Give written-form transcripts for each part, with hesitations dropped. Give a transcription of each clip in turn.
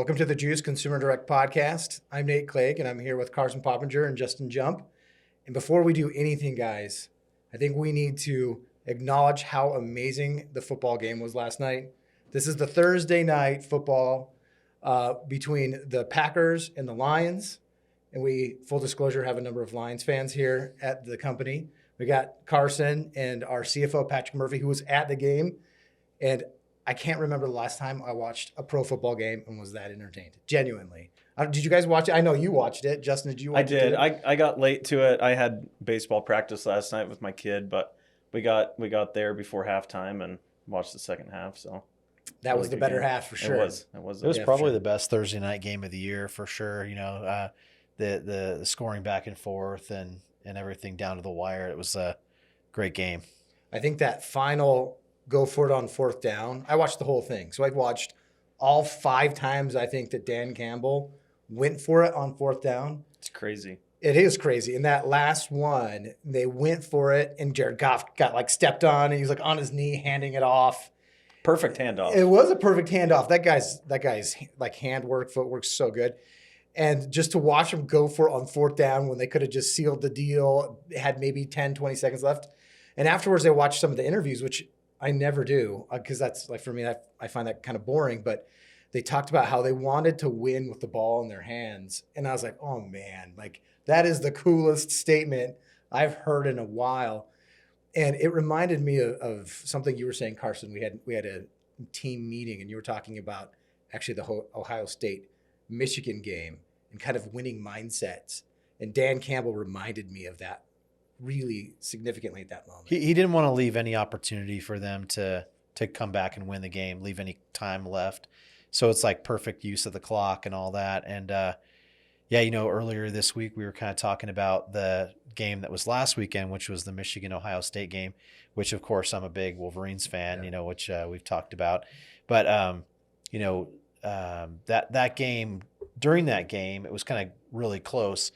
Welcome to the Juice Consumer Direct Podcast. I'm Nate Clegg, and I'm here with Carson Poppenger and Justin Jump. And before we do anything, guys, I think we need to acknowledge how amazing the football game was last night. This is the Thursday night football between the Packers and the Lions. And we, full disclosure, have a number of Lions fans here at the company. We got Carson and our CFO, Patrick Murphy, who was at the game. And I can't remember the last time I watched a pro football game and was that entertained. Genuinely. Did you guys watch it? I know you watched it. Justin, did you watch it? I did. I got late to it. I had baseball practice last night with my kid, but we got there before halftime and watched the second half. So that was the better half for sure. It was probably the best Thursday night game of the year for sure. You know, the scoring back and forth and everything down to the wire. It was a great game. I think that final go for it on fourth down. I watched the whole thing. So I watched all 5 times I think that Dan Campbell went for it on fourth down. It's crazy. It is crazy. In that last one, they went for it, and Jared Goff got like stepped on, and he was like on his knee handing it off. Perfect handoff. It was a perfect handoff. That guy's like handwork, footwork's so good. And just to watch him go for it on fourth down when they could have just sealed the deal, had maybe 10, 20 seconds left. And afterwards, I watched some of the interviews, which I never do because that's like for me, I find that kind of boring. But they talked about how they wanted to win with the ball in their hands. And I was like, oh man, like that is the coolest statement I've heard in a while. And it reminded me of something you were saying, Carson. We had a team meeting and you were talking about actually the Ohio State Michigan game and kind of winning mindsets. And Dan Campbell reminded me of that really significantly at that moment. He didn't want to leave any opportunity for them to come back and win the game, leave any time left. So it's like perfect use of the clock and all that. And yeah, you know, earlier this week we were kind of talking about the game that was last weekend, which was the Michigan-Ohio State game, which of course I'm a big Wolverines fan, you know, which we've talked about. But, you know, that game, during that game, it was kind of really close.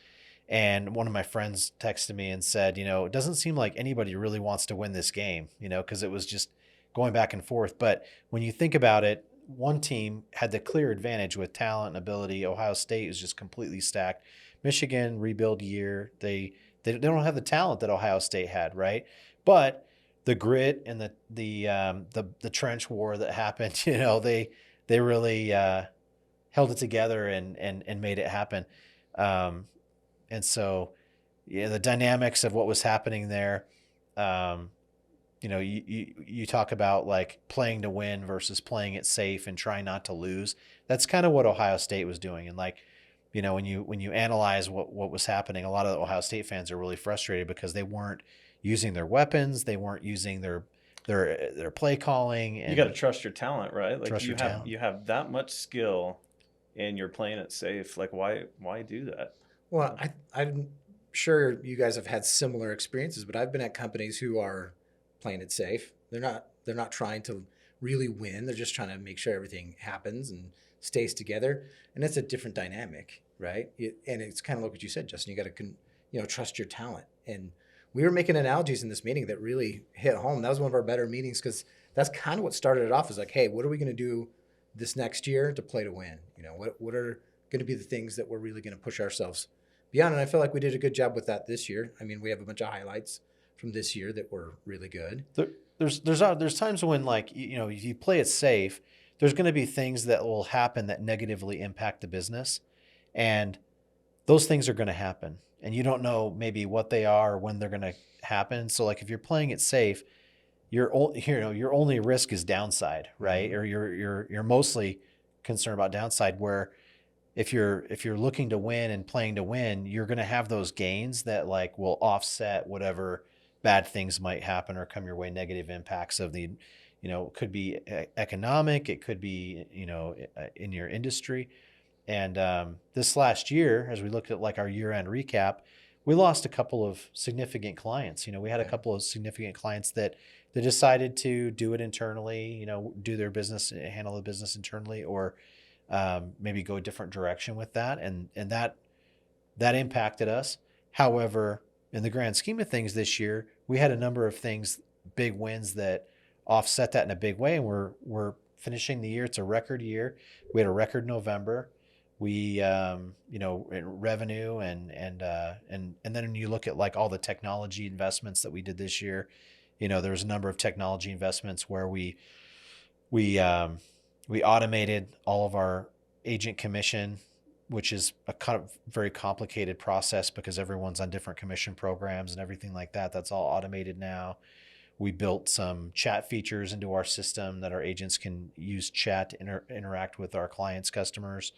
And one of my friends texted me and said, you know, it doesn't seem like anybody really wants to win this game, you know, because it was just going back and forth. But when you think about it, one team had the clear advantage with talent and ability. Ohio State is just completely stacked. Michigan, rebuild year. They don't have the talent that Ohio State had, right? But the grit and the trench war that happened, you know, they really held it together and made it happen. And so, yeah, the dynamics of what was happening there, you know, you talk about like playing to win versus playing it safe and trying not to lose. That's kind of what Ohio State was doing. And like, you know, when you analyze what was happening, a lot of the Ohio State fans are really frustrated because they weren't using their weapons, they weren't using their play calling. And you got to trust your talent, right? Like you have that much skill, and you're playing it safe. Like why do that? Well, I'm sure you guys have had similar experiences, but I've been at companies who are playing it safe. They're not trying to really win. They're just trying to make sure everything happens and stays together. And it's a different dynamic, right? And it's kind of like what you said, Justin. You got to, trust your talent. And we were making analogies in this meeting that really hit home. That was one of our better meetings because that's kind of what started it off. Is like, hey, what are we going to do this next year to play to win? You know, what are going to be the things that we're really going to push ourselves beyond? And I feel like we did a good job with that this year. I mean, we have a bunch of highlights from this year that were really good. There's times when, like, you know, if you play it safe, there's going to be things that will happen that negatively impact the business, and those things are going to happen, and you don't know maybe what they are or when they're going to happen. So, like, if you're playing it safe, your only risk is downside, right? Or you're mostly concerned about downside. Where if you're looking to win and playing to win, you're going to have those gains that like will offset whatever bad things might happen or come your way, negative impacts of the, you know, it could be economic, it could be, you know, in your industry. And this last year, as we looked at like our year-end recap, we lost a couple of significant clients. You know, we had a couple of significant clients that they decided to do it internally, you know, do their business, handle the business internally, or maybe go a different direction with that. And that impacted us. However, in the grand scheme of things this year, we had a number of things, big wins that offset that in a big way. And we're finishing the year. It's a record year. We had a record November. We, revenue and then when you look at like all the technology investments that we did this year, there was a number of technology investments where we automated all of our agent commission, which is a kind of very complicated process because everyone's on different commission programs and everything like that. That's all automated now. We built some chat features into our system that our agents can use chat to interact with our clients' customers.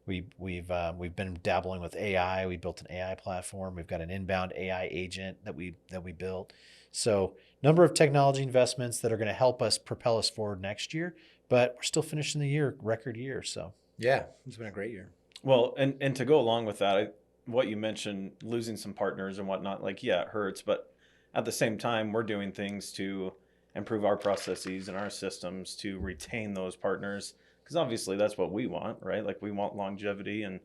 We've been dabbling with AI. We built an AI platform. We've got an inbound AI agent that we built. So number of technology investments that are going to help us propel us forward next year, but we're still finishing the year, record year. So yeah, it's been a great year. Well, and to go along with that, what you mentioned, losing some partners and whatnot, like, yeah, it hurts, but at the same time, we're doing things to improve our processes and our systems to retain those partners. Because obviously that's what we want, right? Like we want longevity, and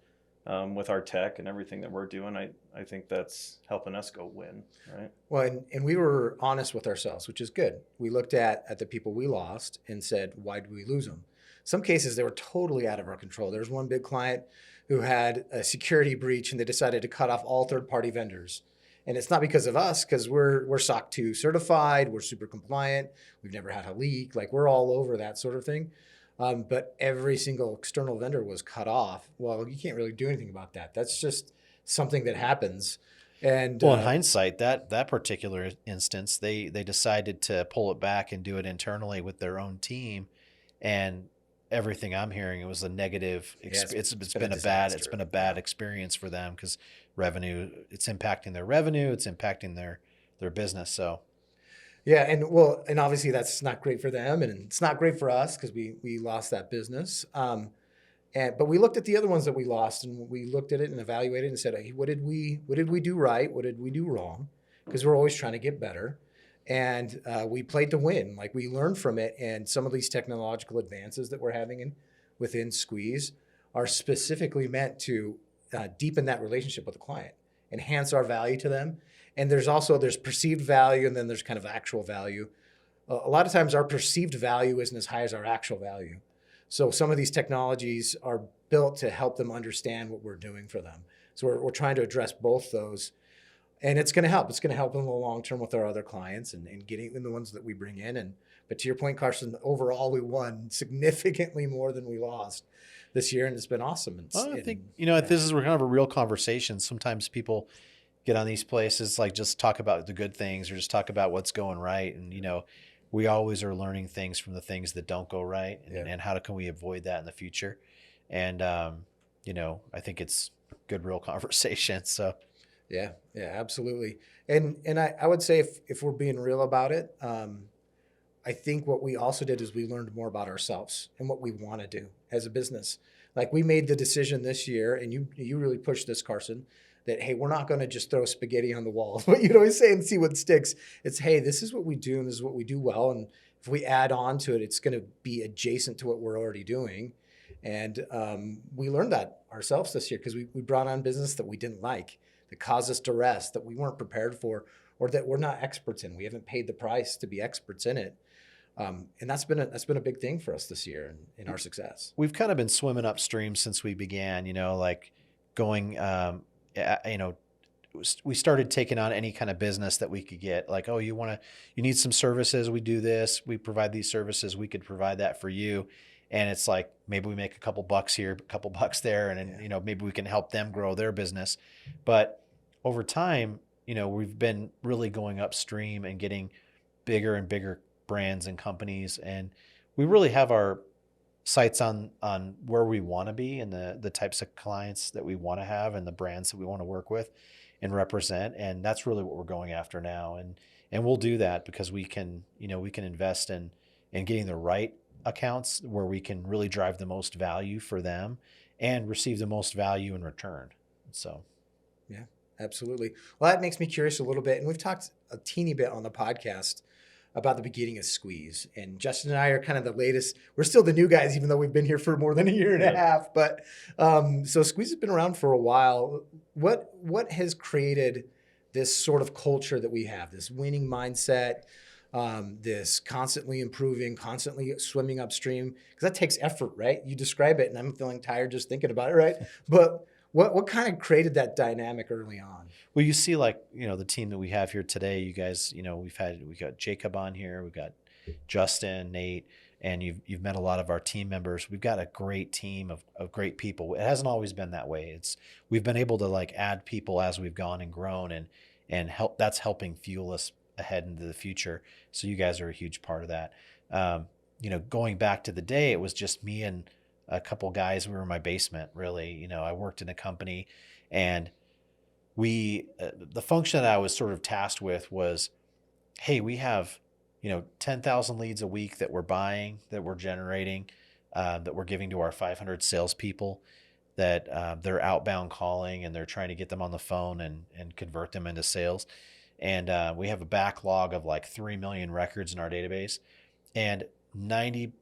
with our tech and everything that we're doing, I think that's helping us go win, right? Well, and we were honest with ourselves, which is good. We looked at the people we lost and said, why did we lose them? Some cases they were totally out of our control. There's one big client who had a security breach and they decided to cut off all third-party vendors. And it's not because of us, because we're SOC 2 certified, we're super compliant, we've never had a leak, like we're all over that sort of thing. But every single external vendor was cut off. Well, you can't really do anything about that. That's just something that happens. And well, in hindsight, that particular instance, they decided to pull it back and do it internally with their own team, and everything I'm hearing, it was a negative. It's been a bad experience for them because revenue. It's impacting their revenue. It's impacting their business. So. Yeah, and obviously that's not great for them, and it's not great for us because we lost that business. But we looked at the other ones that we lost, and we looked at it and evaluated and said, hey, what did we do right? What did we do wrong? Because we're always trying to get better, and we played to win. Like we learned from it, and some of these technological advances that we're having within Squeeze are specifically meant to deepen that relationship with the client, enhance our value to them. And there's perceived value, and then there's kind of actual value. A lot of times our perceived value isn't as high as our actual value. So some of these technologies are built to help them understand what we're doing for them. So we're trying to address both those. And it's going to help. It's going to help in the long term with our other clients and getting in the ones that we bring in. But to your point, Carson, overall we won significantly more than we lost this year, and it's been awesome. I think, this is kind of a real conversation. Sometimes people get on these places, like just talk about the good things or just talk about what's going right. And, we always are learning things from the things that don't go right, and how can we avoid that in the future? And, I think it's good, real conversation. So. Yeah, absolutely. And I would say if we're being real about it, I think what we also did is we learned more about ourselves and what we want to do as a business. Like we made the decision this year, and you really pushed this, Carson, that, hey, we're not going to just throw spaghetti on the wall. What you'd always say and see what sticks. It's, hey, this is what we do and this is what we do well. And if we add on to it, it's going to be adjacent to what we're already doing. And we learned that ourselves this year because we brought on business that we didn't like, that caused us to rest, that we weren't prepared for, or that we're not experts in. We haven't paid the price to be experts in it. And that's been a big thing for us this year in our success. We've kind of been swimming upstream since we began, like going, we started taking on any kind of business that we could get. Like, oh, you need some services. We do this. We provide these services. We could provide that for you. And it's like, maybe we make a couple bucks here, a couple bucks there. And then, maybe we can help them grow their business. But over time, we've been really going upstream and getting bigger and bigger brands and companies. And we really have our sights on where we want to be and the types of clients that we want to have and the brands that we want to work with and represent. And that's really what we're going after now. And we'll do that because we can invest in getting the right accounts where we can really drive the most value for them and receive the most value in return. So. Yeah, absolutely. Well, that makes me curious a little bit. And we've talked a teeny bit on the podcast about the beginning of Squeeze. And Justin and I are kind of the latest. We're still the new guys, even though we've been here for more than a year and a half. But so Squeeze has been around for a while. What has created this sort of culture that we have, this winning mindset? this constantly improving, constantly swimming upstream, because that takes effort, right? You describe it, and I'm feeling tired just thinking about it, right? But what kind of created that dynamic early on? Well, you see, like, the team that we have here today, you guys, we got Jacob on here, we've got Justin, Nate, and you've met a lot of our team members. We've got a great team of great people. It hasn't always been that way. We've been able to like add people as we've gone and grown, and help. That's helping fuel us ahead into the future. So you guys are a huge part of that. Going back to the day, it was just me and a couple guys. We were in my basement, really. I worked in a company, and the function that I was sort of tasked with was, hey, we have 10,000 leads a week that we're buying, that we're generating, that we're giving to our 500 salespeople, that they're outbound calling, and they're trying to get them on the phone and convert them into sales. And we have a backlog of like 3 million records in our database, and 95%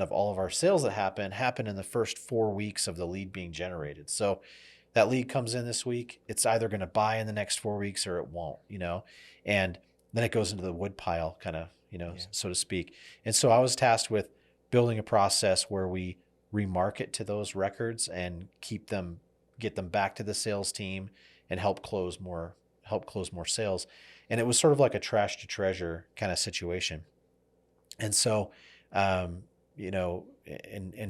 of all of our sales that happen in the first 4 weeks of the lead being generated. So that lead comes in this week, it's either going to buy in the next 4 weeks or it won't, and then it goes into the wood pile, kind of, so to speak. And so I was tasked with building a process where we remarket to those records and get them back to the sales team and help close more sales. And it was sort of like a trash to treasure kind of situation. And so, and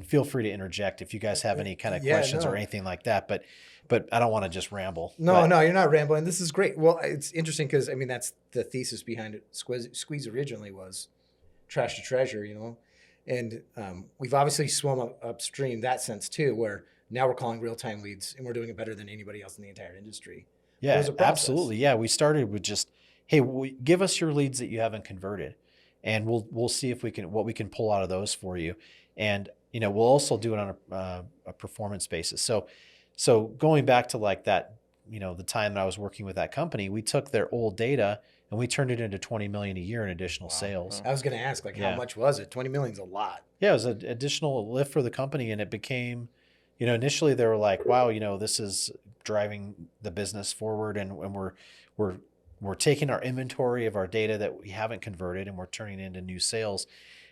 feel free to interject if you guys have any kind of questions or anything like that, but I don't want to just ramble. No, you're not rambling. This is great. Well, it's interesting because, that's the thesis behind it. Squeeze originally was trash to treasure, and we've obviously swum upstream that sense too, where now we're calling real-time leads and we're doing it better than anybody else in the entire industry. Yeah, absolutely. Yeah, we started with just, hey, give us your leads that you haven't converted, and we'll see if we can pull out of those for you. And we'll also do it on a performance basis. So going back to like that, the time that I was working with that company, we took their old data and we turned it into 20 million a year in additional sales. I was going to ask, how much was it? 20 million is a lot. Yeah, it was an additional lift for the company, and it became, initially they were like, wow, this is driving the business forward, and we're taking our inventory of our data that we haven't converted and we're turning it into new sales.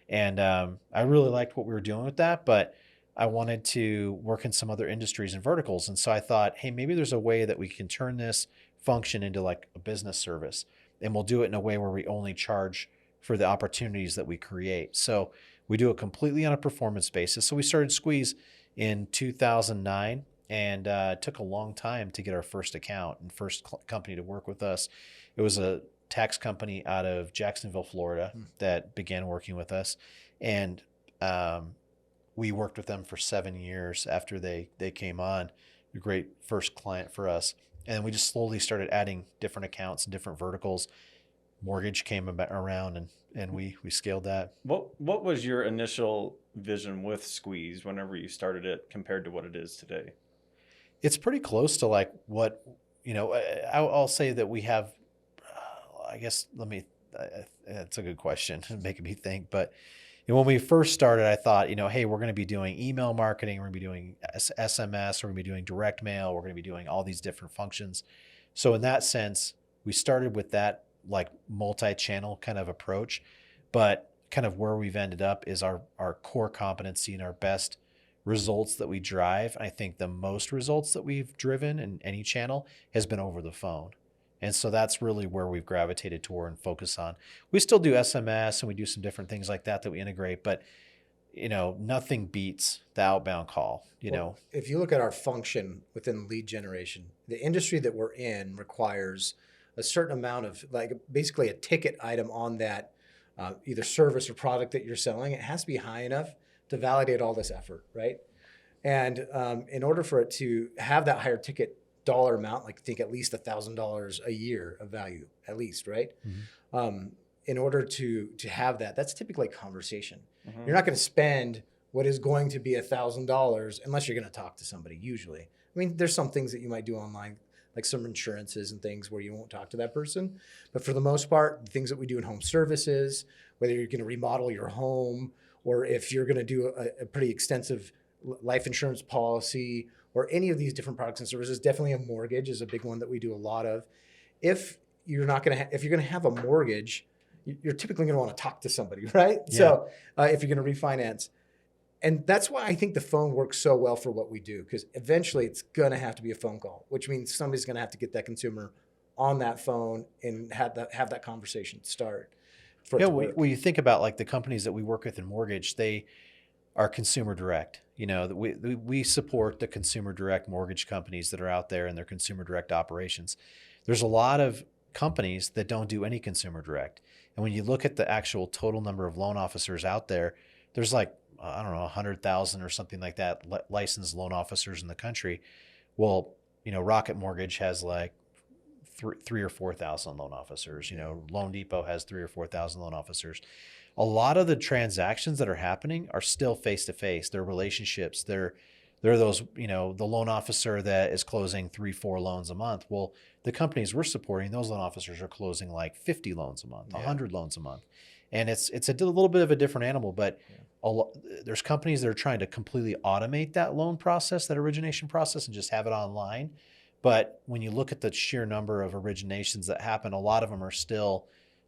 And I really liked what we were doing with that, but I wanted to work in some other industries and verticals. And so I thought, hey, maybe there's a way that we can turn this function into like a business service, and we'll do it in a way where we only charge for the opportunities that we create. So we do it completely on a performance basis. So we started Squeeze in 2009, and it took a long time to get our first account and first company to work with us. It was a tax company out of Jacksonville, Florida, that began working with us. And we worked with them for 7 years after they came on. A great first client for us. And we just slowly started adding different accounts and different verticals. Mortgage came around, and we scaled that. What was your initial vision with Squeeze whenever you started it compared to what it is today? It's pretty close to like what, I'll say that we have, I guess, that's a good question, making me think. But when we first started, I thought, hey, we're going to be doing email marketing, we're going to be doing SMS, we're going to be doing direct mail, we're going to be doing all these different functions. So in that sense, we started with that like multi-channel kind of approach, but kind of where we've ended up is our core competency and our best results that we drive. I think the most results that we've driven in any channel has been over the phone. And so that's really where we've gravitated toward and focus on. We still do SMS and we do some different things like that we integrate, but nothing beats the outbound call. If you look at our function within lead generation, the industry that we're in requires a certain amount of basically a ticket item on that either service or product that you're selling. It has to be high enough to validate all this effort, right? And in order for it to have that higher ticket dollar amount, think at least $1,000 a year of value, at least, right? Mm-hmm. In order to have that's typically conversation. Mm-hmm. You're not going to spend what is going to be $1,000 unless you're going to talk to somebody, usually. There's some things that you might do online, like some insurances and things where you won't talk to that person. But for the most part, the things that we do in home services, whether you're going to remodel your home or if you're going to do a pretty extensive life insurance policy or any of these different products and services, definitely a mortgage is a big one that we do a lot of. If you're going to have a mortgage, you're typically going to want to talk to somebody, right? Yeah. So if you're going to refinance. And that's why I think the phone works so well for what we do, because eventually it's going to have to be a phone call, which means somebody's going to have to get that consumer on that phone and have that conversation start for it Yeah, to work. when you think about like the companies that we work with in mortgage, they are consumer direct. We support the consumer direct mortgage companies that are out there and their consumer direct operations. There's a lot of companies that don't do any consumer direct. And when you look at the actual total number of loan officers out there, there's like, I don't know, 100,000 or something like that licensed loan officers in the country. Well, Rocket Mortgage has like three or 4,000 loan officers. Loan Depot has 3 or 4,000 loan officers. A lot of the transactions that are happening are still face to face. They're relationships. They're those, the loan officer that is closing 3-4 loans a month. Well, the companies we're supporting, those loan officers are closing like 50 loans a month, 100 loans a month. And it's a little bit of a different animal, but there's companies that are trying to completely automate that loan process, that origination process, and just have it online. But when you look at the sheer number of originations that happen, a lot of them are still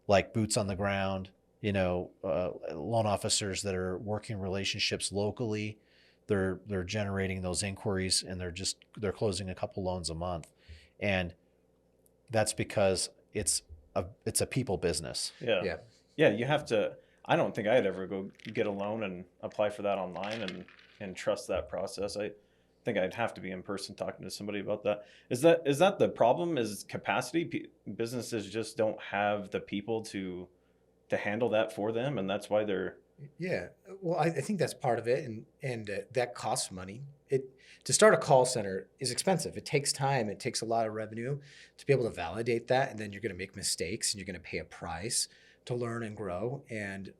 like boots on the ground, loan officers that are working relationships locally. They're generating those inquiries, and they're closing a couple loans a month. And that's because it's a people business. Yeah. You have to. I don't think I'd ever go get a loan and apply for that online and trust that process. I think I'd have to be in person talking to somebody about that. Is that the problem? Is capacity? Businesses just don't have the people to handle that for them, and that's why they're. Yeah, well, I think that's part of it, and that costs money. To start a call center is expensive. It takes time. It takes a lot of revenue to be able to validate that, and then you're going to make mistakes, and you're going to pay a price to learn and grow. And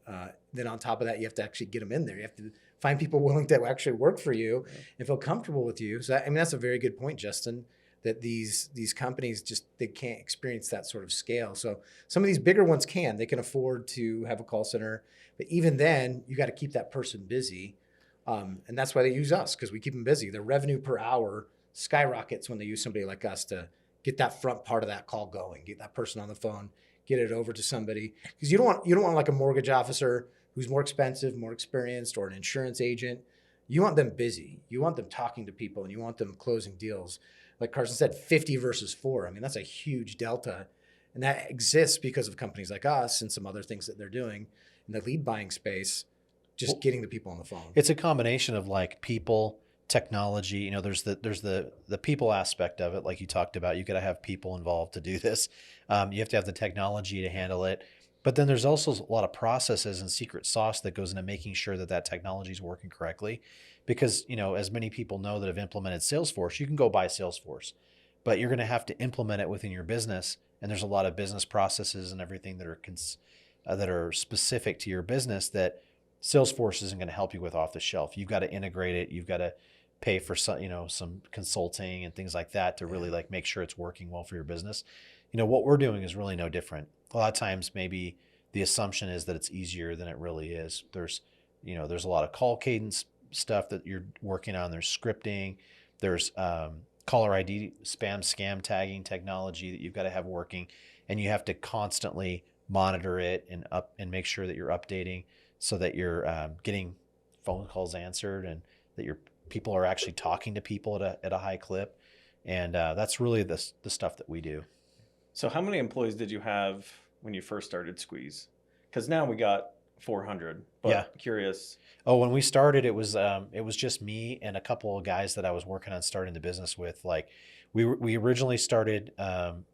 then on top of that, you have to actually get them in there. You have to find people willing to actually work for you and feel comfortable with you. So that's a very good point, Justin. That these companies they can't experience that sort of scale. So some of these bigger ones can. They can afford to have a call center, but even then, you got to keep that person busy, and that's why they use us, because we keep them busy. Their revenue per hour skyrockets when they use somebody like us to get that front part of that call going, get that person on the phone, get it over to somebody. Because you don't want like a mortgage officer who's more expensive, more experienced, or an insurance agent. You want them busy. You want them talking to people, and you want them closing deals. Like Carson said, 50 versus 4. I mean, that's a huge delta. And that exists because of companies like us and some other things that they're doing in the lead buying space, just getting the people on the phone. It's a combination of like people, technology. There's the people aspect of it, like you talked about. You got to have people involved to do this. You have to have the technology to handle it. But then there's also a lot of processes and secret sauce that goes into making sure that technology is working correctly. Because, as many people know that have implemented Salesforce, you can go buy Salesforce, but you're going to have to implement it within your business. And there's a lot of business processes and everything that are specific to your business that Salesforce isn't going to help you with off the shelf. You've got to integrate it. You've got to pay for some consulting and things like that to really like make sure it's working well for your business. What we're doing is really no different. A lot of times maybe the assumption is that it's easier than it really is. There's a lot of call cadence stuff that you're working on. There's scripting. There's caller ID, spam, scam tagging technology that you've got to have working, and you have to constantly monitor it and make sure that you're updating so that you're getting phone calls answered and that your people are actually talking to people at a high clip. And that's really the stuff that we do. So how many employees did you have when you first started Squeeze? Because now we got 400. But curious. Oh, when we started, it was just me and a couple of guys that I was working on starting the business with. Like we originally started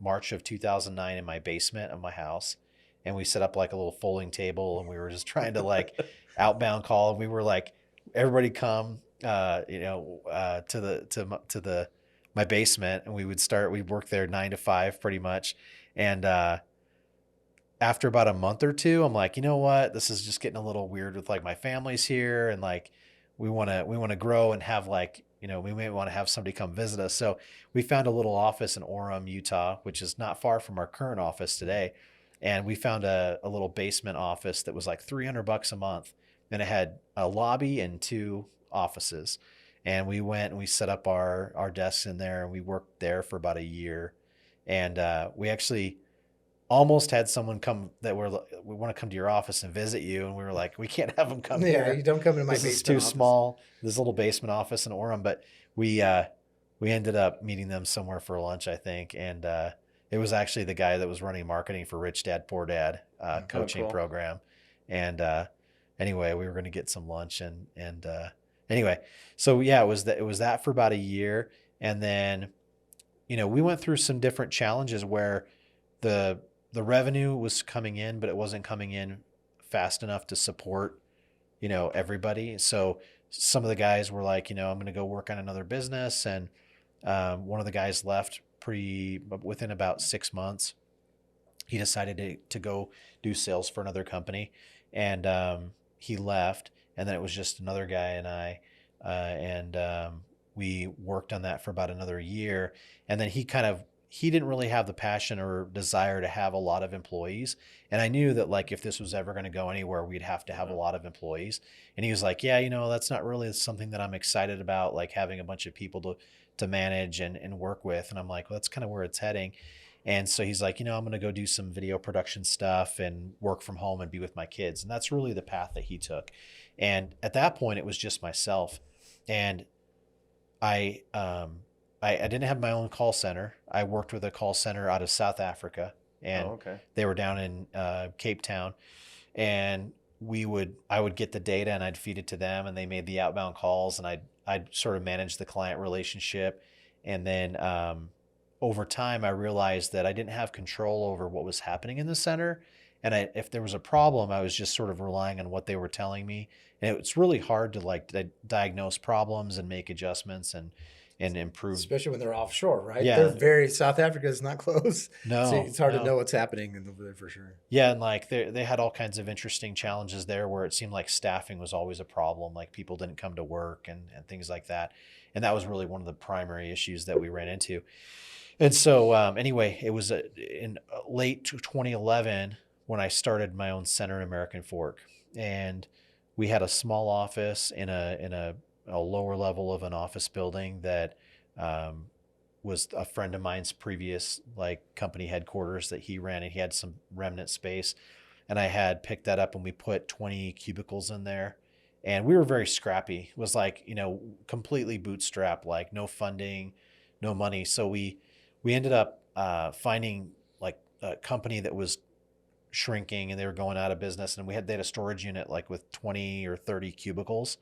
March of 2009 in my basement of my house, and we set up like a little folding table, and we were just trying to like outbound call. We were like, everybody come, to my basement, and we'd work there 9 to 5 pretty much. And after about a month or two, I'm like, you know what? This is just getting a little weird with like my family's here, and like we want to grow and have like, we may want to have somebody come visit us. So we found a little office in Orem, Utah, which is not far from our current office today. And we found a little basement office that was like $300 a month, and it had a lobby and 2 offices. And we went and we set up our desks in there, and we worked there for about a year. And we actually, almost had someone come that we want to come to your office and visit you. And we were like, we can't have them come Yeah, here. you don't come into my This basement is too office. small, this little basement office in Orem. But we ended up meeting them somewhere for lunch, I think. And it was actually the guy that was running marketing for Rich Dad, Poor Dad coaching cool. program. And anyway, we were going to get some lunch. And anyway, so yeah, it was that for about a year. And then, we went through some different challenges where the revenue was coming in, but it wasn't coming in fast enough to support, everybody. So some of the guys were like, I'm going to go work on another business. And one of the guys left within about 6 months. He decided to go do sales for another company, and he left. And then it was just another guy and I, and we worked on that for about another year. And then he didn't really have the passion or desire to have a lot of employees. And I knew that like, if this was ever going to go anywhere, we'd have to have a lot of employees. And he was like, yeah, that's not really something that I'm excited about, like having a bunch of people to manage and work with. And I'm like, well, that's kind of where it's heading. And so he's like, I'm going to go do some video production stuff and work from home and be with my kids. And that's really the path that he took. And at that point, it was just myself. And I didn't have my own call center. I worked with a call center out of South Africa, and they were down in Cape Town. And I would get the data and I'd feed it to them, and they made the outbound calls, and I'd sort of manage the client relationship. And then over time, I realized that I didn't have control over what was happening in the center. And if there was a problem, I was just sort of relying on what they were telling me. And it's really hard to diagnose problems and make adjustments and improve. Especially when they're offshore, right? Yeah. South Africa is not close. No. So it's hard to know what's happening over there for sure. Yeah. And like they had all kinds of interesting challenges there where it seemed like staffing was always a problem. Like people didn't come to work and things like that. And that was really one of the primary issues that we ran into. And so anyway, it was in late 2011 when I started my own center in American Fork. And we had a small office in a lower level of an office building that was a friend of mine's previous company headquarters that he ran, and he had some remnant space. And I had picked that up, and we put 20 cubicles in there. And we were very scrappy. It was completely bootstrapped, no funding, no money. So we ended up finding a company that was shrinking, and they were going out of business. And they had a storage unit with 20 or 30 cubicles.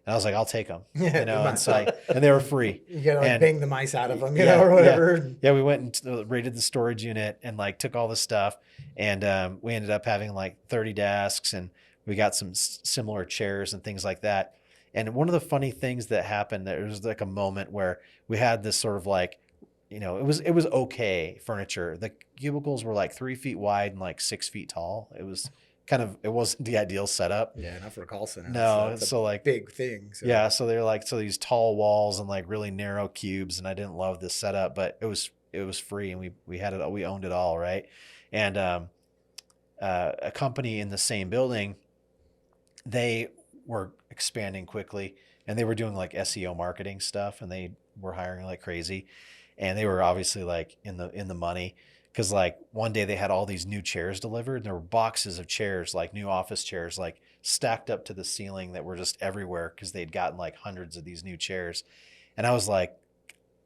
And I was like, I'll take them, and they were free. You gotta bang the mice out of them, or whatever. Yeah. We went and raided the storage unit and took all the stuff. And we ended up having 30 desks, and we got some similar chairs and things like that. And one of the funny things that happened, there was a moment where we had this sort of it was okay furniture. The cubicles were 3 feet wide and 6 feet tall. It was it wasn't the ideal setup. Yeah, not for a call center. No, so big thing. So. Yeah, so they're these tall walls and really narrow cubes, and I didn't love this setup, but it was free, and we had it, we owned it all, right? And a company in the same building, they were expanding quickly, and they were doing SEO marketing stuff, and they were hiring like crazy, and they were obviously in the money. Because one day they had all these new chairs delivered, and there were boxes of chairs, new office chairs, stacked up to the ceiling that were just everywhere because they'd gotten hundreds of these new chairs. And I was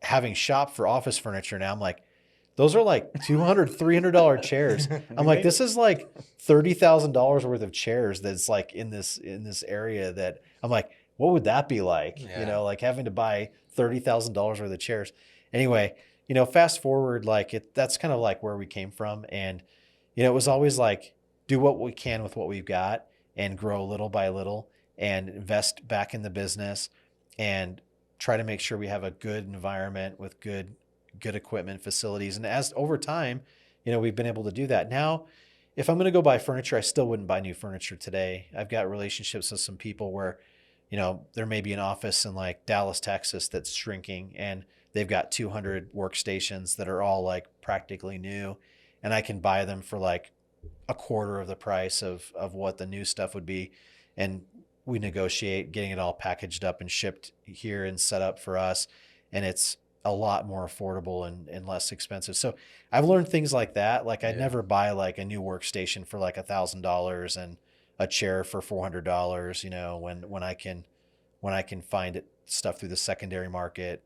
having shopped for office furniture now, I'm those are $200, $300 chairs. I'm this is $30,000 worth of chairs that's in this area that I'm what would that be like? Yeah. Having to buy $30,000 worth of chairs. Anyway, fast forward, that's kind of where we came from. And, it was always do what we can with what we've got and grow little by little and invest back in the business and try to make sure we have a good environment with good equipment, facilities. And as over time, we've been able to do that. Now, if I'm going to go buy furniture, I still wouldn't buy new furniture today. I've got relationships with some people where, there may be an office in Dallas, Texas that's shrinking, and they've got 200 workstations that are all practically new, and I can buy them for a quarter of the price of what the new stuff would be. And we negotiate getting it all packaged up and shipped here and set up for us. And it's a lot more affordable and less expensive. So I've learned things like that. Like I'd never buy like a new workstation for like $1,000 and a chair for $400, when I can find stuff through the secondary market.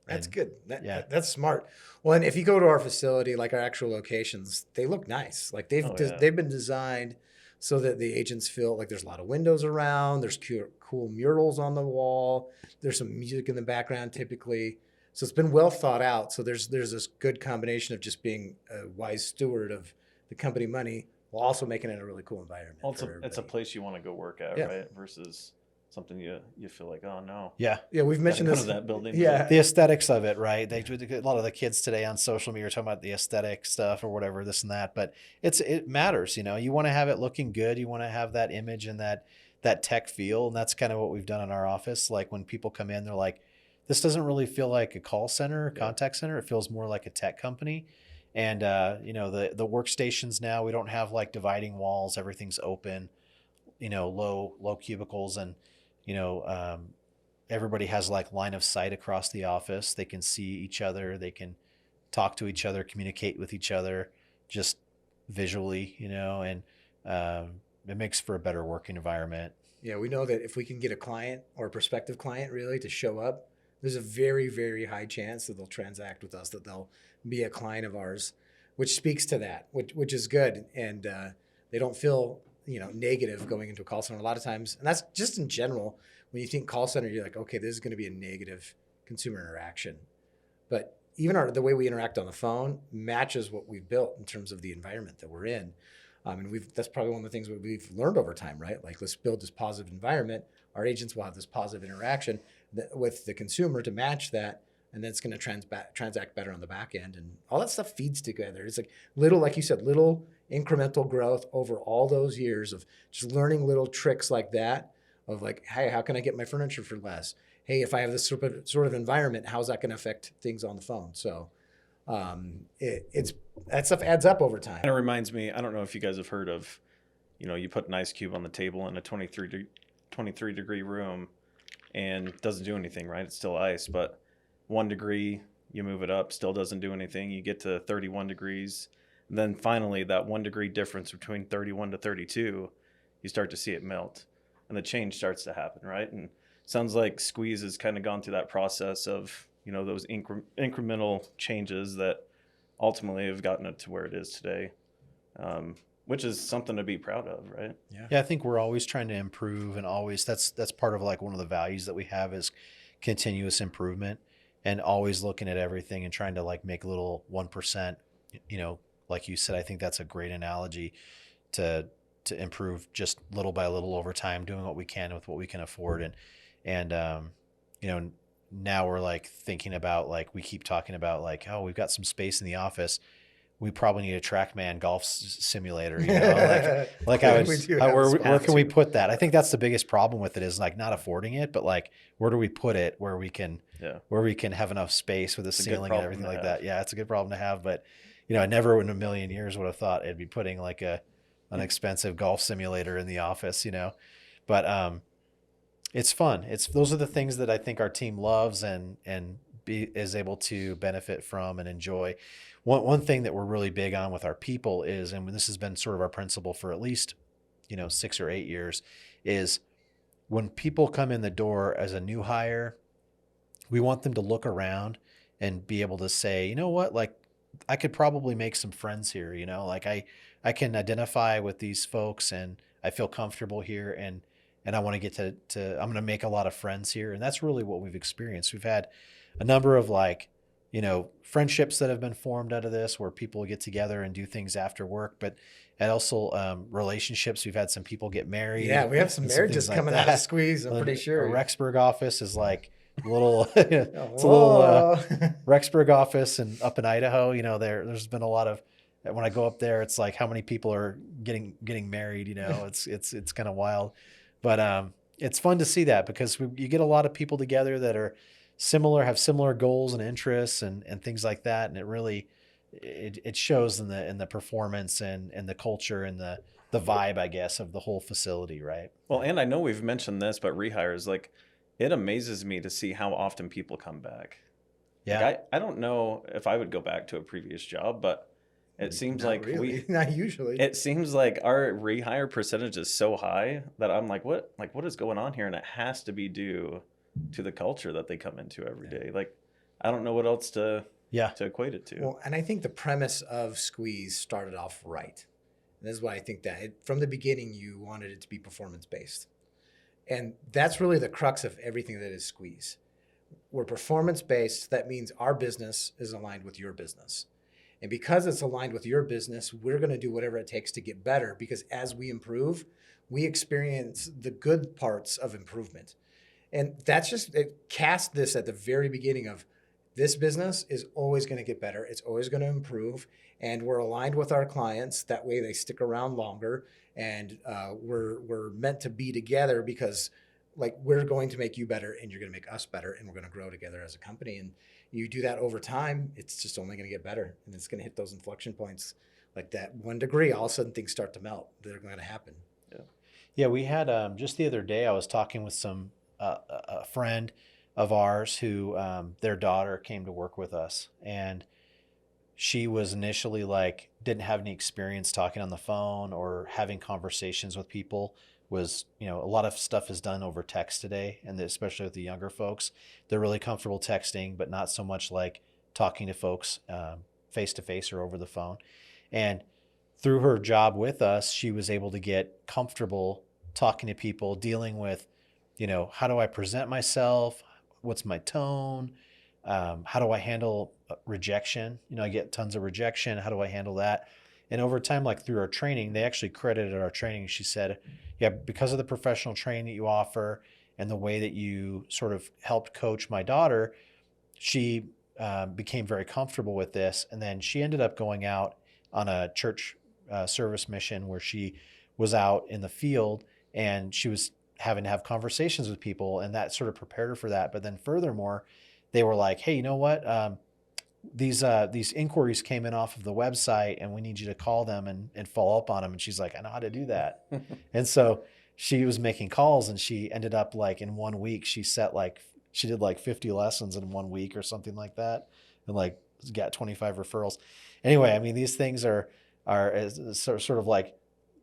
That's And good. That's smart. Well, and if you go to our facility, like our actual locations, they look nice. Like they've been designed so that the agents feel like there's a lot of windows around. There's cool murals on the wall. There's some music in the background typically. So it's been well thought out. So there's this good combination of just being a wise steward of the company money while also making it a really cool environment. Well, it's a place you want to go work at, right? Versus something you feel like, oh no. Yeah. We've mentioned this. That building. Yeah. The aesthetics of it, right? A lot of the kids today on social media are talking about the aesthetic stuff or whatever, this and that, but it matters. You want to have it looking good. You want to have that image and that tech feel. And that's kind of what we've done in our office. Like when people come in, they're like, this doesn't really feel like a call center or contact center. It feels more like a tech company. And, the workstations now, we don't have like dividing walls. Everything's open, low cubicles, and, everybody has like line of sight across the office. They can see each other. They can talk to each other, communicate with each other, just visually, and it makes for a better working environment. Yeah, we know that if we can get a client or a prospective client really to show up, there's a very, very high chance that they'll transact with us, that they'll be a client of ours, which speaks to that, which is good. And they don't feel, negative going into a call center a lot of times. And that's just in general. When you think call center, you're like, okay, this is going to be a negative consumer interaction. But even the way we interact on the phone matches what we've built in terms of the environment that we're in. And that's probably one of the things that we've learned over time, right? Like, let's build this positive environment. Our agents will have this positive interaction with the consumer to match that, and then it's going to transact better on the back end. And all that stuff feeds together. It's like you said, little incremental growth over all those years of just learning little tricks like that of like, hey, how can I get my furniture for less? Hey, if I have this sort of environment, how's that going to affect things on the phone? So that stuff adds up over time. And it reminds me, I don't know if you guys have heard of, you put an ice cube on the table in a 23 degree room and it doesn't do anything, right? It's still ice, but 1 degree, you move it up, still doesn't do anything. You get to 31 degrees. And then finally, that 1 degree difference between 31 to 32, you start to see it melt and the change starts to happen, right? And sounds like Squeeze has kind of gone through that process of, those incremental changes that ultimately have gotten it to where it is today, which is something to be proud of, right? Yeah, I think we're always trying to improve, and always that's part of like one of the values that we have is continuous improvement, and always looking at everything and trying to like make a little 1%, like you said. I think that's a great analogy to improve just little by little over time, doing what we can with what we can afford. And now we're like thinking about, like, we keep talking about like, oh, we've got some space in the office. We probably need a TrackMan golf simulator, where can we put that? I think that's the biggest problem with it, is like not affording it, but like, where do we put it where we can have enough space with a ceiling and everything like that? Yeah, it's a good problem to have. But, I never in a million years would have thought it'd be putting like an expensive golf simulator in the office, but, it's fun. Those are the things that I think our team loves and is able to benefit from and enjoy. One thing that we're really big on with our people is, and this has been sort of our principle for at least, 6 or 8 years, is when people come in the door as a new hire, we want them to look around and be able to say, you know what, like, I could probably make some friends here, like I can identify with these folks and I feel comfortable here, and I want to get to I'm going to make a lot of friends here. And that's really what we've experienced. We've had a number of friendships that have been formed out of this, where people get together and do things after work, and also relationships. We've had some people get married. Yeah, we have some marriages coming out of Squeeze, I'm pretty sure. Our Rexburg office is like a little, it's a little Rexburg office, and up in Idaho, there's been a lot of, when I go up there, it's like how many people are getting married, it's kind of wild. But it's fun to see that, because you get a lot of people together that are similar, have similar goals and interests and things like that. And it really, it shows in the performance and the culture and the vibe, I guess, of the whole facility, right? Well, and I know we've mentioned this, but rehires, like, it amazes me to see how often people come back. Yeah. Like I don't know if I would go back to a previous job, but it seems Not like really. Not usually. it seems like our rehire percentage is so high that I'm like, what is going on here? And it has to be due to the culture that they come into every day. Like, I don't know what else to Yeah. equate it to. Well, and I think the premise of Squeeze started off right. And this is why I think that from the beginning, you wanted it to be performance based. And that's really the crux of everything that is Squeeze. We're performance based. That means our business is aligned with your business. And because it's aligned with your business, we're going to do whatever it takes to get better, because as we improve, we experience the good parts of improvement. And that's just, it cast this at the very beginning of this business is always going to get better. It's always going to improve. And we're aligned with our clients. That way they stick around longer. And we're meant to be together because like we're going to make you better and you're going to make us better and we're going to grow together as a company. And you do that over time, it's just only going to get better. And it's going to hit those inflection points like that 1 degree. All of a sudden things start to melt. They're going to happen. Yeah, we had just the other day, I was talking with a friend of ours who their daughter came to work with us, and she was initially like didn't have any experience talking on the phone or having conversations with people. Was, a lot of stuff is done over text today, and especially with the younger folks, they're really comfortable texting, but not so much like talking to folks face to face or over the phone. And through her job with us, she was able to get comfortable talking to people, dealing with, how do I present myself? What's my tone? How do I handle rejection? I get tons of rejection. How do I handle that? And over time, like through our training, they actually credited our training. She said, yeah, because of the professional training that you offer and the way that you sort of helped coach my daughter, she became very comfortable with this. And then she ended up going out on a church service mission where she was out in the field and she was having to have conversations with people, and that sort of prepared her for that. But then furthermore, they were like, hey, you know what? These inquiries came in off of the website and we need you to call them and follow up on them. And she's like, I know how to do that. And so she was making calls, and she ended up like in 1 week, she did like 50 lessons in 1 week or something like that. And like got 25 referrals. Anyway, I mean, these things are sort of like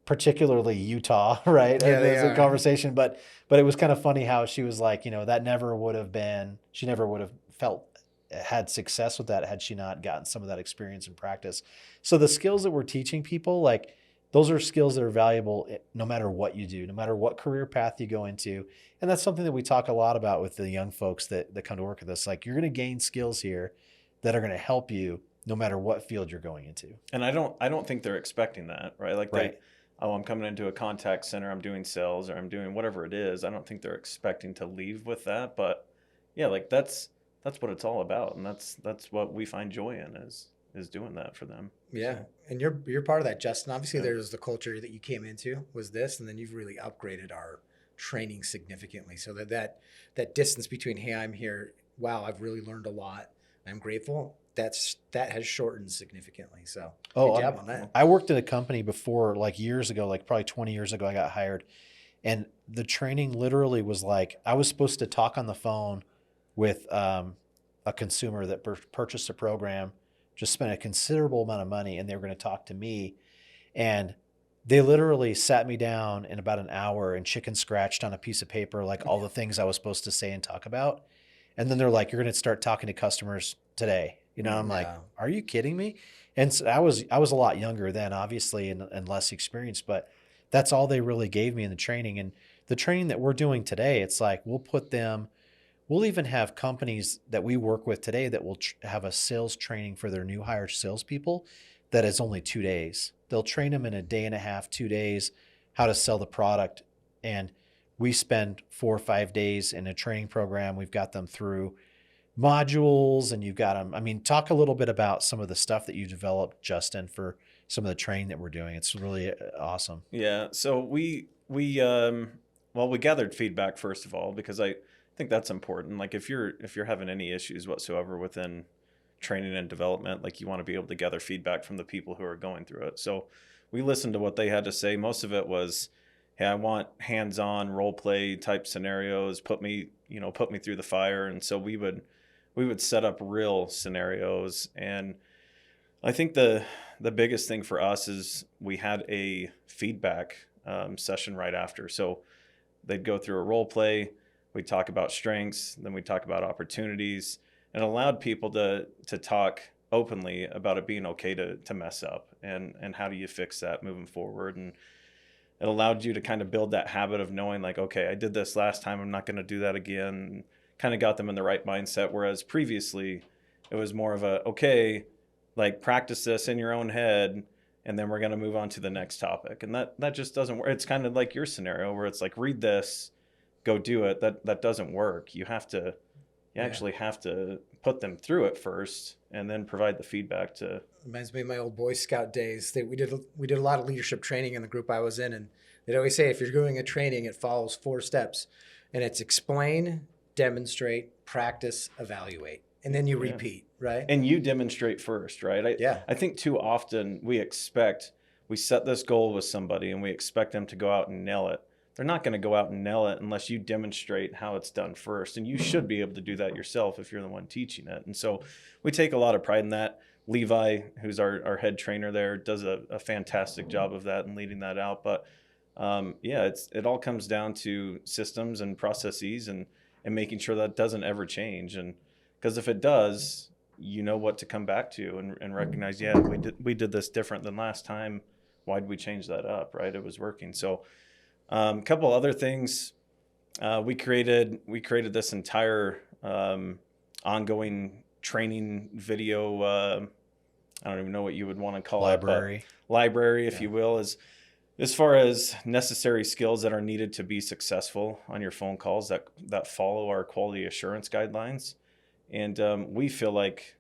particularly Utah, right? Yeah, they As a are. conversation, but it was kind of funny how she was like, that never would have been, she never would have had success with that had she not gotten some of that experience and practice. So the skills that we're teaching people, like those are skills that are valuable no matter what you do, no matter what career path you go into. And that's something that we talk a lot about with the young folks that come to work with us. Like, you're going to gain skills here that are going to help you no matter what field you're going into. And I don't think they're expecting that, right? Like Right. I'm coming into a contact center, I'm doing sales, or I'm doing whatever it is. I don't think they're expecting to leave with that, but yeah, like that's what it's all about, and that's what we find joy in is doing that for them. Yeah. And you're part of that, Justin. Obviously, Yeah. there's the culture that you came into was this, and then you've really upgraded our training significantly. So that distance between, hey, I'm here, wow, I've really learned a lot, I'm grateful, that has shortened significantly. So good job on that. I worked at a company before, like years ago, like probably 20 years ago, I got hired. And the training literally was like, I was supposed to talk on the phone with a consumer that purchased a program, just spent a considerable amount of money, and they were going to talk to me. And they literally sat me down in about an hour and chicken scratched on a piece of paper, like all the things I was supposed to say and talk about. And then they're like, you're going to start talking to customers today. I'm like, are you kidding me? And so I was a lot younger then, obviously, and less experienced, but that's all they really gave me in the training. And the training that we're doing today, it's like, we'll even have companies that we work with today that will have a sales training for their new hire salespeople that is only 2 days. They'll train them in a day and a half, 2 days, how to sell the product. And we spend 4 or 5 days in a training program. We've got them through modules, and you've got them. I mean, talk a little bit about some of the stuff that you developed, Justin, for some of the training that we're doing. It's really awesome. Yeah. So we gathered feedback first of all, because I think that's important. Like if you're having any issues whatsoever within training and development, like you want to be able to gather feedback from the people who are going through it. So we listened to what they had to say. Most of it was, hey, I want hands-on role play type scenarios, put me through the fire. And so we would we would set up real scenarios. And I think the biggest thing for us is we had a feedback session right after. So they'd go through a role play, we'd talk about strengths, then we'd talk about opportunities, and it allowed people to talk openly about it being okay to mess up, and how do you fix that moving forward. And it allowed you to kind of build that habit of knowing, like, okay, I did this last time, I'm not going to do that again. Kind of got them in the right mindset. Whereas previously it was more of a, okay, like, practice this in your own head, and then we're going to move on to the next topic. And that just doesn't work. It's kind of like your scenario where it's like, read this, go do it. That doesn't work. You actually have to put them through it first, and then provide the feedback to. Reminds me of my old Boy Scout days. We did a lot of leadership training in the group I was in, and they'd always say, if you're doing a training, it follows 4 steps, and it's explain, demonstrate, practice, evaluate, and then you repeat, right? And you demonstrate first, right? I think too often we set this goal with somebody and we expect them to go out and nail it. They're not going to go out and nail it unless you demonstrate how it's done first. And you should be able to do that yourself if you're the one teaching it. And so we take a lot of pride in that. Levi, who's our head trainer there, does a fantastic job of that and leading that out. But it all comes down to systems and processes, and making sure that doesn't ever change. And because if it does, you know what to come back to and recognize, we did this different than last time. Why'd we change that up, right? It was working. So a couple other things. We created this entire ongoing training video. I don't even know what you would want to call library. it. Library, if you will, as far as necessary skills that are needed to be successful on your phone calls that follow our quality assurance guidelines. And we feel like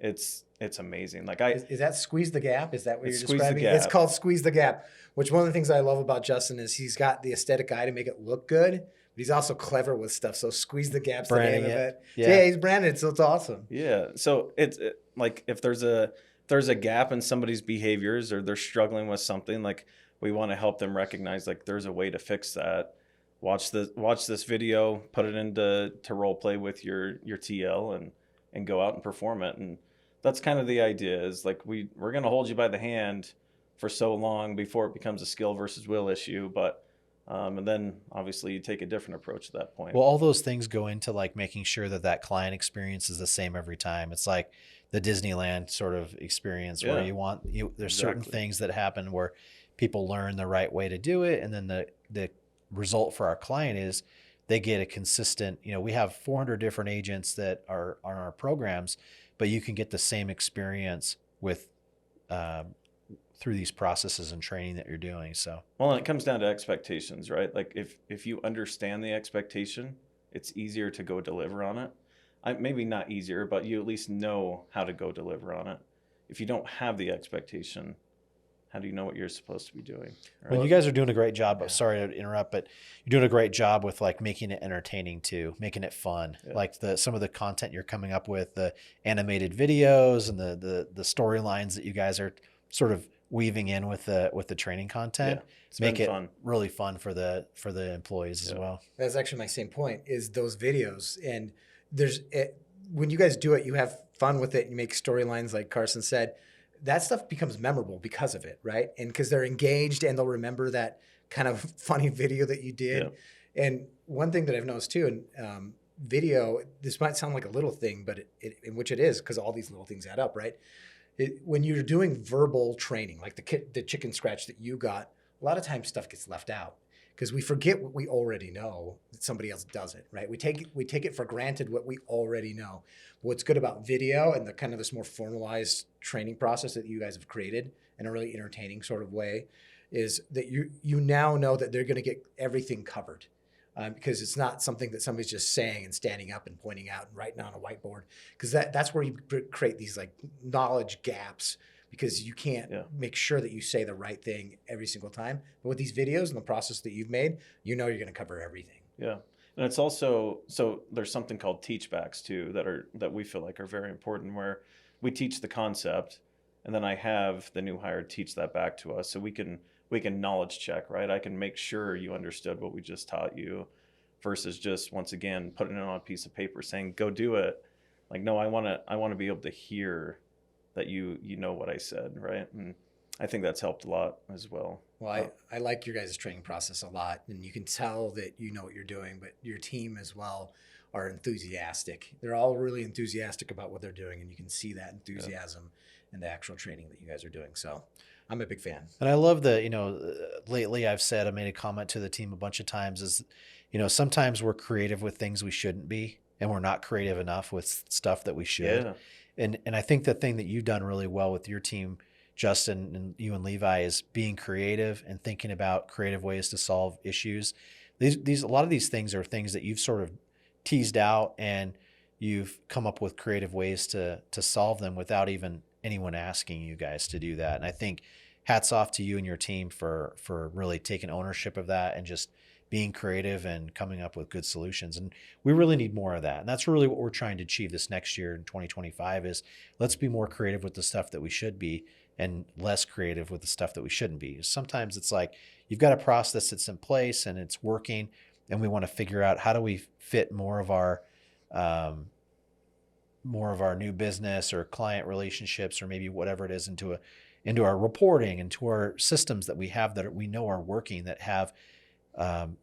it's amazing. Like is that Squeeze the Gap? Is that what you're Squeeze describing? the Gap. It's called Squeeze the Gap, which one of the things I love about Justin is he's got the aesthetic eye to make it look good, but he's also clever with stuff. So Squeeze the Gap's the name of it. Yeah, he's branded, so it's awesome. Yeah. So it's like if there's a gap in somebody's behaviors, or they're struggling with something, like, we want to help them recognize, like, there's a way to fix that. Watch this video, put it into role play with your TL, and go out and perform it. And that's kind of the idea, is like, we're going to hold you by the hand for so long before it becomes a skill versus will issue. But and then obviously you take a different approach at that point. Well, all those things go into, like, making sure that client experience is the same every time. It's like the Disneyland sort of experience where there's certain things that happen where people learn the right way to do it. And then the result for our client is they get a consistent, we have 400 different agents that are on our programs, but you can get the same experience with through these processes and training that you're doing. So, well, and it comes down to expectations, right? Like, if you understand the expectation, it's easier to go deliver on it. Maybe not easier, but you at least know how to go deliver on it. If you don't have the expectation, how do you know what you're supposed to be doing? Right? Well, you guys are doing a great job. Sorry to interrupt, but you're doing a great job with, like, making it entertaining too, making it fun. Yeah. Like some of the content you're coming up with, the animated videos and the storylines that you guys are sort of weaving in with the training content. Yeah, it's make it fun. Really fun for the employees as well. That's actually my same point, is those videos. And when you guys do it, you have fun with it. You make storylines, like Carson said. That stuff becomes memorable because of it, right? And because they're engaged, and they'll remember that kind of funny video that you did. Yeah. And one thing that I've noticed too, in video, this might sound like a little thing, but in which it is, because all these little things add up, right? When you're doing verbal training, like the chicken scratch that you got, a lot of times stuff gets left out because we forget what we already know, that somebody else does it, right? We take it for granted what we already know. But what's good about video and the kind of this more formalized training process that you guys have created in a really entertaining sort of way is that you now know that they're going to get everything covered. Because it's not something that somebody's just saying and standing up and pointing out and writing on a whiteboard. Because that's where you create these, like, knowledge gaps, because you can't make sure that you say the right thing every single time. But with these videos and the process that you've made, you're going to cover everything. Yeah. And it's also, so there's something called teachbacks too that we feel like are very important, where we teach the concept, and then I have the new hire teach that back to us, so we can knowledge check, right? I can make sure you understood what we just taught you, versus just, once again, putting it on a piece of paper saying, go do it. Like, no, I want to be able to hear that you know what I said, right? And I think that's helped a lot as well. Well, I like your guys' training process a lot, and you can tell that you know what you're doing, but your team as well are enthusiastic. They're all really enthusiastic about what they're doing, and you can see that enthusiasm in the actual training that you guys are doing. So I'm a big fan. And I love that, lately I made a comment to the team a bunch of times is, sometimes we're creative with things we shouldn't be, and we're not creative enough with stuff that we should. Yeah. And I think the thing that you've done really well with your team, Justin, and you and Levi, is being creative and thinking about creative ways to solve issues. A lot of these things are things that you've sort of teased out, and you've come up with creative ways to solve them without even anyone asking you guys to do that. And I think hats off to you and your team for really taking ownership of that and just being creative and coming up with good solutions. And we really need more of that. And that's really what we're trying to achieve this next year in 2025 is let's be more creative with the stuff that we should be and less creative with the stuff that we shouldn't be. Sometimes it's like you've got a process that's in place and it's working, and we want to figure out how do we fit more of our new business or client relationships or maybe whatever it is into our reporting, into our systems that we have that we know are working, that have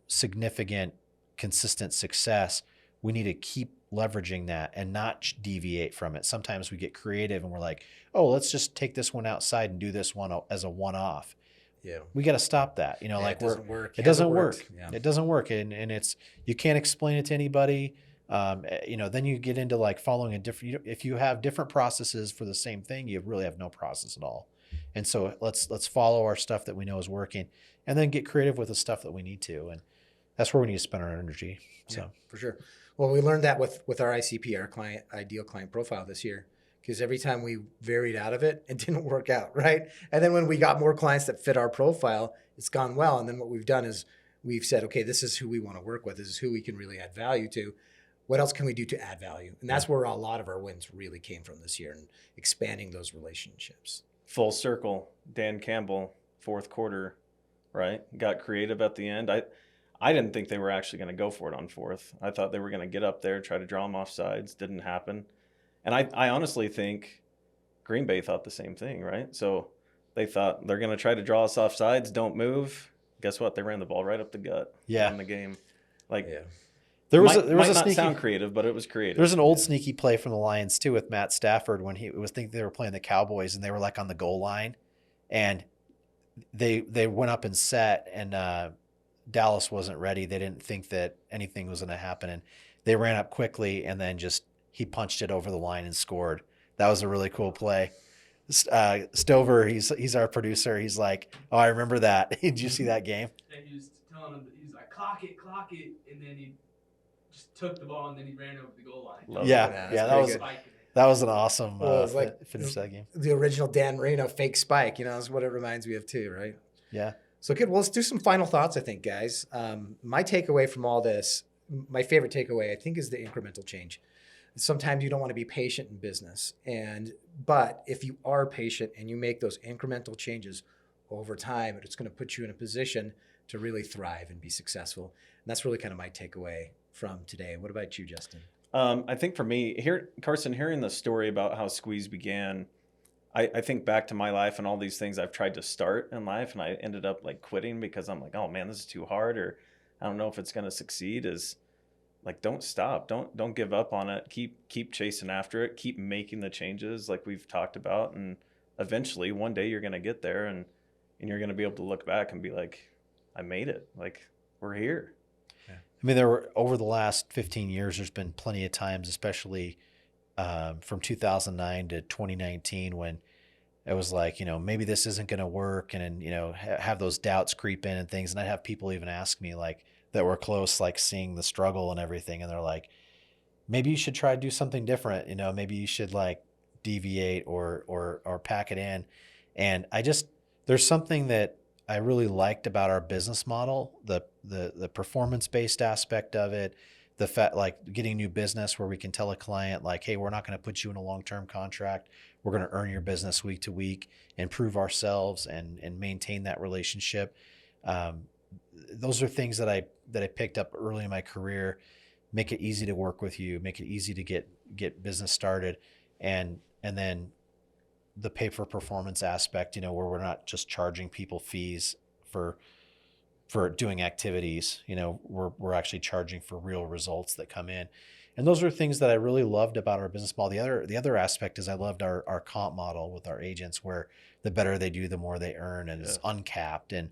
significant, consistent success. We need to keep leveraging that and not deviate from it. Sometimes we get creative and we're like, oh, let's just take this one outside and do this one as a one-off. Yeah. We got to stop that. It doesn't work. It doesn't work. Yeah. It doesn't work. And it's, you can't explain it to anybody. Then you get into like following a different, if you have different processes for the same thing, you really have no process at all. And so let's follow our stuff that we know is working and then get creative with the stuff that we need to. And that's where we need to spend our energy. So yeah, for sure. Well, we learned that with our ICP, our ideal client profile this year, because every time we varied out of it, it didn't work out, right? And then when we got more clients that fit our profile, it's gone well. And then what we've done is we've said, okay, this is who we want to work with. This is who we can really add value to. What else can we do to add value? And that's where a lot of our wins really came from this year and expanding those relationships. Full circle, Dan Campbell, fourth quarter, right? Got creative at the end. I didn't think they were actually going to go for it on fourth. I thought they were going to get up there, try to draw them off sides. Didn't happen. And I honestly think Green Bay thought the same thing, right? So they thought they're going to try to draw us off sides, don't move. Guess what? They ran the ball right up the gut in the game. There was a sneaky, sound creative, but it was creative. There's an old sneaky play from the Lions too with Matt Stafford when he was thinking they were playing the Cowboys and they were like on the goal line, and they went up and set, and Dallas wasn't ready. They didn't think that anything was going to happen, and they ran up quickly, and then he punched it over the line and scored. That was a really cool play. Stover, he's our producer. He's like, oh, I remember that. Did you see that game? And he was telling him, he's like, clock it, and then he just took the ball and then he ran over the goal line. That was an awesome finish that game. The original Dan Marino fake spike, is what it reminds me of too, right? Yeah. So good. Well, let's do some final thoughts, I think, guys. My takeaway from all this, my favorite takeaway, I think, is the incremental change. Sometimes you don't want to be patient in business, but if you are patient and you make those incremental changes over time, it's going to put you in a position to really thrive and be successful. And that's really kind of my takeaway from today. What about you, Justin? I think for me, Carson, hearing the story about how Squeeze began, I think back to my life and all these things I've tried to start in life, and I ended up like quitting because I'm like, oh man, this is too hard, or I don't know if it's going to succeed. Is like, don't stop, don't give up on it. Keep chasing after it. Keep making the changes like we've talked about, and eventually one day you're going to get there, and you're going to be able to look back and be like, I made it. Like, we're here. I mean, over the last 15 years, there's been plenty of times, especially from 2009 to 2019, when it was like, maybe this isn't going to work, and have those doubts creep in and things. And I'd have people even ask me like that were close, like seeing the struggle and everything, and they're like, maybe you should try to do something different. Maybe you should like deviate or pack it in. And there's something that I really liked about our business model, the performance-based aspect of it, the fact like getting new business where we can tell a client like, hey, we're not going to put you in a long-term contract. We're going to earn your business week to week, improve ourselves and maintain that relationship. Those are things that I picked up early in my career make it easy to work with you, make it easy to get business started, and then the pay for performance aspect, where we're not just charging people fees for doing activities. We're actually charging for real results that come in. And those are things that I really loved about our business model. The other aspect is I loved our comp model with our agents, where the better they do, the more they earn, and it's uncapped, and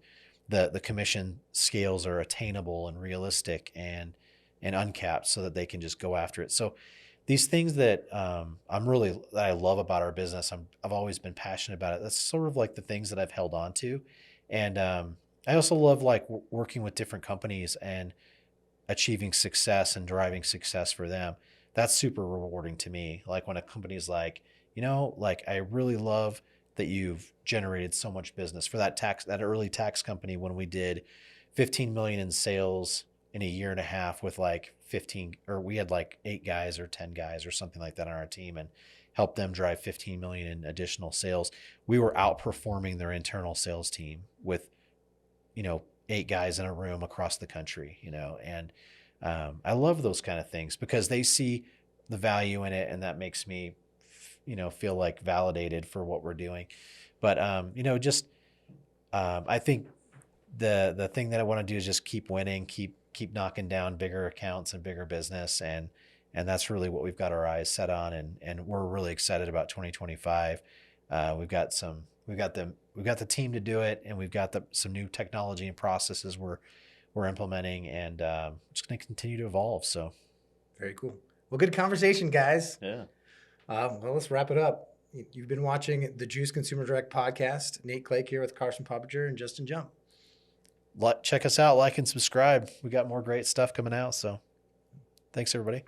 the commission scales are attainable and realistic and uncapped, so that they can just go after it. So these things that that I love about our business, I've always been passionate about it. That's sort of like the things that I've held on to. And I also love like working with different companies and achieving success and driving success for them. That's super rewarding to me. Like when a company's like, like I really love that you've generated so much business for that early tax company, when we did 15 million in sales in a year and a half with like 15, or we had like 8 guys or 10 guys or something like that on our team, and helped them drive 15 million in additional sales. We were outperforming their internal sales team with, 8 guys in a room across the country, and I love those kind of things because they see the value in it, and that makes me, feel like validated for what we're doing. But, I think the thing that I want to do is just keep winning, keep knocking down bigger accounts and bigger business. And that's really what we've got our eyes set on. And we're really excited about 2025. We've got the team to do it, and we've got some new technology and processes we're implementing, and just going to continue to evolve. So very cool. Well, good conversation, guys. Yeah. Well, let's wrap it up. You've been watching the Juice Consumer Direct podcast. Nate Clake here with Carson Poppenger and Justin Jump. Check us out, like and subscribe. We got more great stuff coming out. So thanks, everybody.